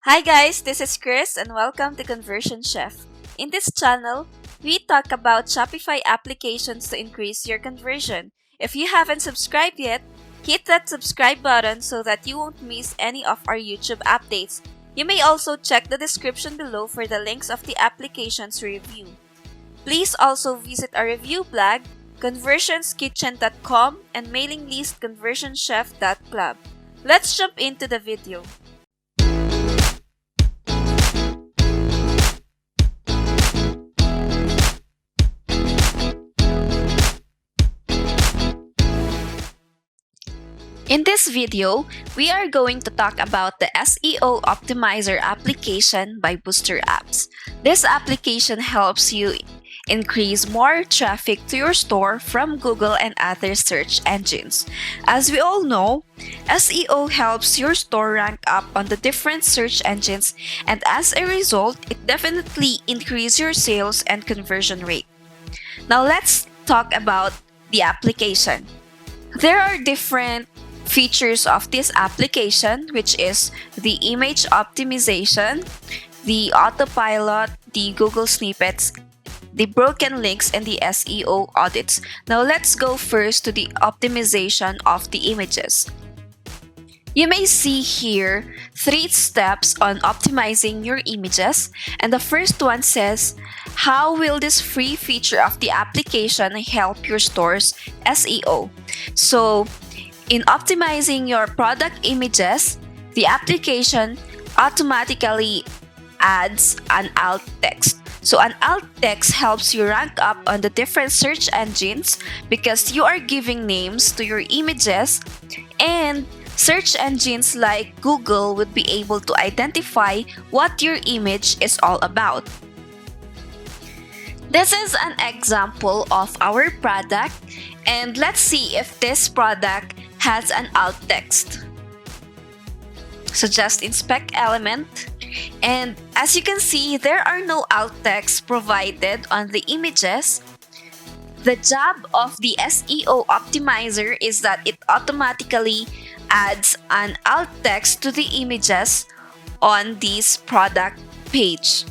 Hi guys, this is Chris and welcome to Conversion Chef. In this channel, we talk about Shopify applications to increase your conversion. If you haven't subscribed yet, hit that subscribe button so that you won't miss any of our YouTube updates. You may also check the description below for the links of the applications we review. Please also visit our review blog, conversionskitchen.com, and mailing list conversionchef.club. Let's jump into the video. In this video, we are going to talk about the SEO Optimizer application by Booster Apps. This application helps you increase more traffic to your store from Google and other search engines. As we all know, SEO helps your store rank up on the different search engines, and as a result, it definitely increases your sales and conversion rate. Now let's talk about the application. There are different features of this application, which is the image optimization, the autopilot, the Google Snippets, the broken links, and the SEO audits. Now let's go first to the optimization of the images. You may see here 3 steps on optimizing your images, and the first one says, how will this free feature of the application help your store's SEO? So, in optimizing your product images, the application automatically adds an alt text. So an alt text helps you rank up on the different search engines because you are giving names to your images, and search engines like Google would be able to identify what your image is all about. This is an example of our product, and let's see if this product has an alt text. So just inspect element, and as you can see, there are no alt text provided on the images. The job of the SEO optimizer is that it automatically adds an alt text to the images on this product page.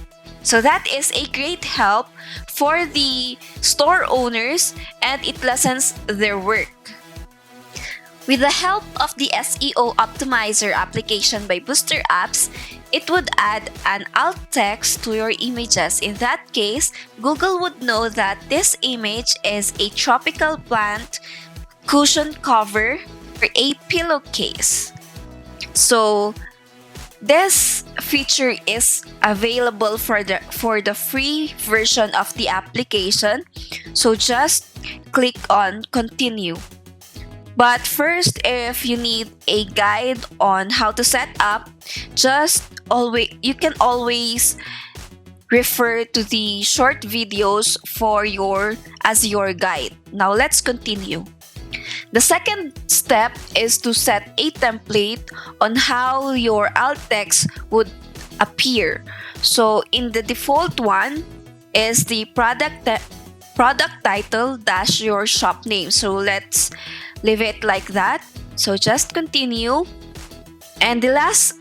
So that is a great help for the store owners, and it lessens their work. With the help of the SEO Optimizer application by Booster Apps, it would add an alt text to your images. In that case, Google would know that this image is a tropical plant cushion cover or a pillowcase. So, this feature is available for the free version of the application. So just click on continue. But first, if you need a guide on how to set up, you can always refer to the short videos as your guide. Now let's continue. The second step is to set a template on how your alt text would appear. So in the default one is the product title dash your shop name. So let's leave it like that. So just continue. And the last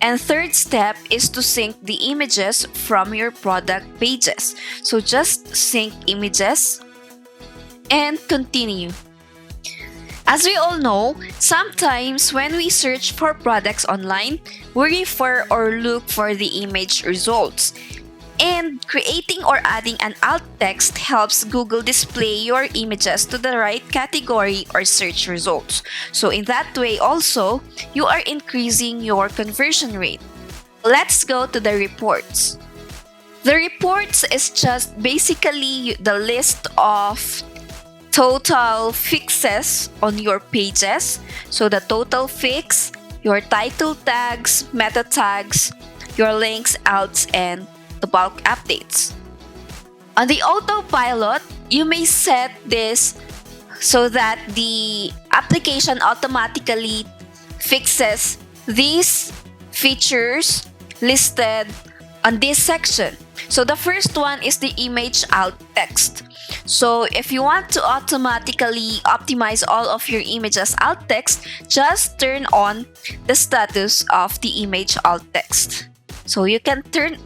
and third step is to sync the images from your product pages. So just sync images and continue. As we all know, sometimes when we search for products online, we refer or look for the image results. And creating or adding an alt text helps Google display your images to the right category or search results. So in that way also, you are increasing your conversion rate. Let's go to the reports. The reports is just basically the list of total fixes on your pages. So the total fix, your title tags, meta tags, your links, alts, and the bulk updates. On the autopilot, you may set this so that the application automatically fixes these features listed on this section. So the first one is the image alt text. So if you want to automatically optimize all of your images alt text, just turn on the status of the image alt text. So you can turn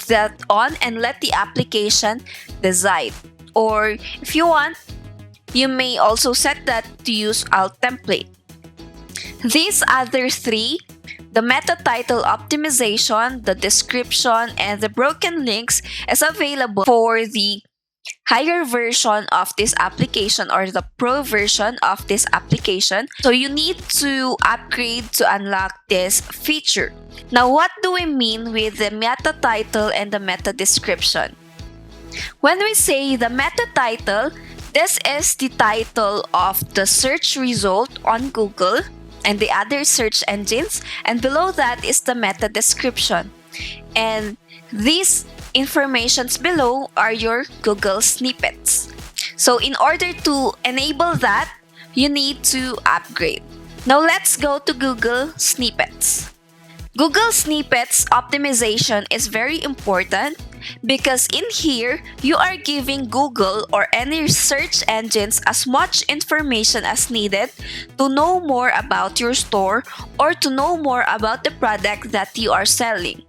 that on and let the application decide. Or if you want, you may also set that to use alt template. These other three, the meta title optimization, the description, and the broken links, is available for the higher version of this application or the pro version of this application. So you need to upgrade to unlock this feature. Now, what do we mean with the meta title and the meta description? When we say the meta title, this is the title of the search result on Google and the other search engines, and below that is the meta description. And these informations below are your Google snippets. So in order to enable that, you need to upgrade. Now let's go to Google Snippets. Google Snippets optimization is very important because in here, you are giving Google or any search engines as much information as needed to know more about your store or to know more about the product that you are selling.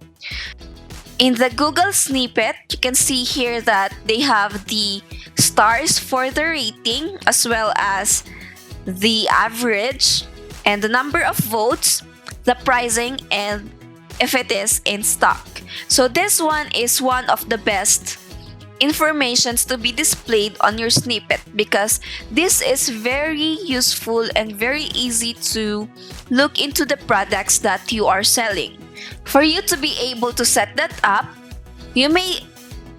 In the Google snippet, you can see here that they have the stars for the rating as well as the average and the number of votes, the pricing, and if it is in stock. So this one is one of the best informations to be displayed on your snippet because this is very useful and very easy to look into the products that you are selling. For you to be able to set that up, you may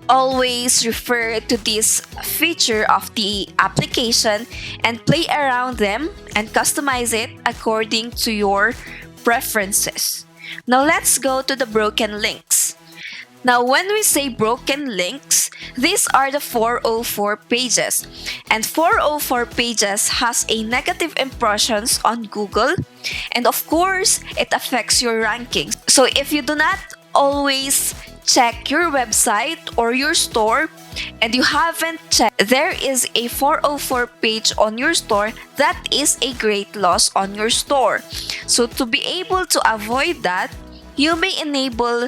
always refer to this feature of the application and play around them and customize it according to your preferences. Now let's go to the broken links. Now when we say broken links, these are the 404 pages. And 404 pages has a negative impressions on Google, and of course, it affects your rankings. So if you do not always check your website or your store and you haven't checked, there is a 404 page on your store, that is a great loss on your store. So to be able to avoid that, you may enable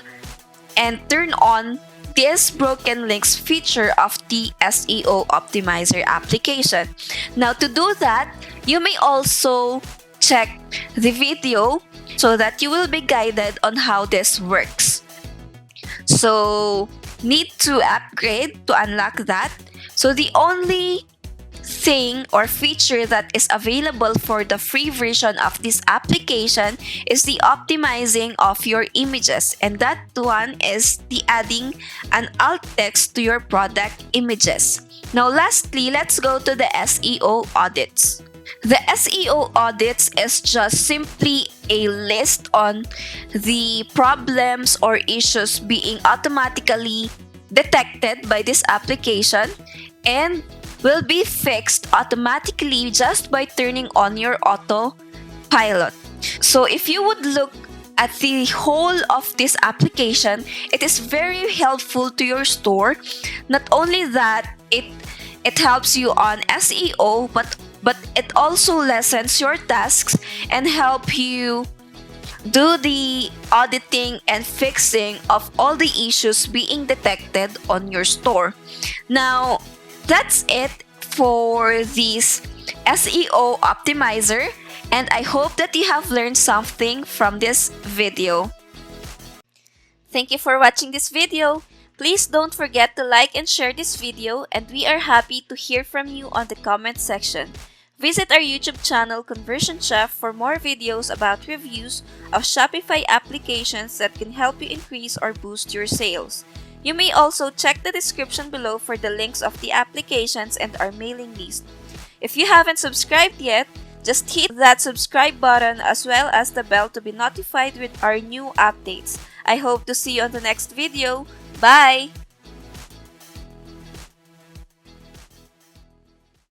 and turn on this broken links feature of the SEO optimizer application. Now to do that, you may also check the video so that you will be guided on how this works. So need to upgrade to unlock that. So the only thing or feature that is available for the free version of this application is the optimizing of your images, and that one is the adding an alt text to your product images. Now lastly, let's go to the SEO audits. The SEO audits is just simply a list on the problems or issues being automatically detected by this application and will be fixed automatically just by turning on your autopilot. So if you would look at the whole of this application, it is very helpful to your store. Not only that, it helps you on SEO, but it also lessens your tasks and help you do the auditing and fixing of all the issues being detected on your store. Now, that's it for this SEO optimizer, and I hope that you have learned something from this video. Thank you for watching this video. Please don't forget to like and share this video, and we are happy to hear from you on the comment section. Visit our YouTube channel Conversion Chef for more videos about reviews of Shopify applications that can help you increase or boost your sales. You may also check the description below for the links of the applications and our mailing list. If you haven't subscribed yet, just hit that subscribe button as well as the bell to be notified with our new updates. I hope to see you on the next video. Bye!